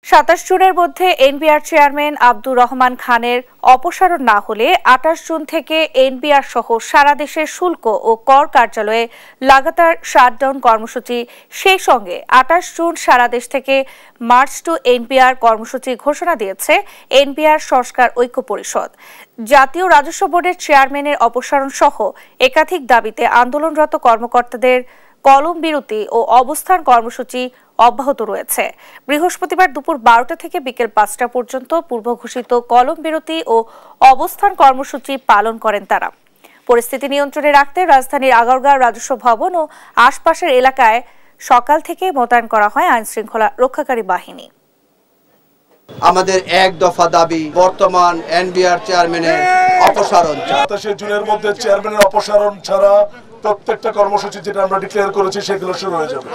27 জুনের মধ্যে NBR chairman Abdur Rahman খানের অপসারণ না হলে 28 জুন থেকে এনবিআর সহ সারা দেশের শুল্ক ও কর কার্যালয়ে লাগাতার শাটডাউন কর্মসূচি, সেই সঙ্গে 28 জুন সারা দেশ থেকে মার্চ টু এনবিআর কর্মসূচি ঘোষণা দিয়েছে এনবিআর সংস্কার ঐক্য পরিষদ। জাতীয় রাজস্ব বোর্ডের চেয়ারম্যানের অপসারণ সহ একাধিক দাবিতে আন্দোলনরত কর্মকর্তাদের কলম বিরতি ও অবস্থান কর্মসূচি অব্যাহত রয়েছে। বৃহস্পতিবার দুপুর 12টা থেকে বিকেল 5টা পর্যন্ত পূর্ব ঘোষিত কলম বিরতি ও অবস্থান কর্মসূচি পালন করেন তারা। পরিস্থিতি নিয়ন্ত্রণে রাখতে রাজধানীর আগারগাঁও রাজস্ব ভবন ও আশপাশের এলাকায় সকাল থেকে মোতায়েন করা হয় আইন শৃঙ্খলা রক্ষাকারী বাহিনী। আমাদের এক দফা দাবি বর্তমান এনবিআর চেয়ারম্যানের অপসারণ। 27 জুনের মধ্যে চেয়ারম্যানের অপসারণ ছাড়া প্রত্যেকটা কর্মসূচি যেটা আমরা ডিক্লেয়ার করেছি সেগুলো শুরু হয়ে যাবে।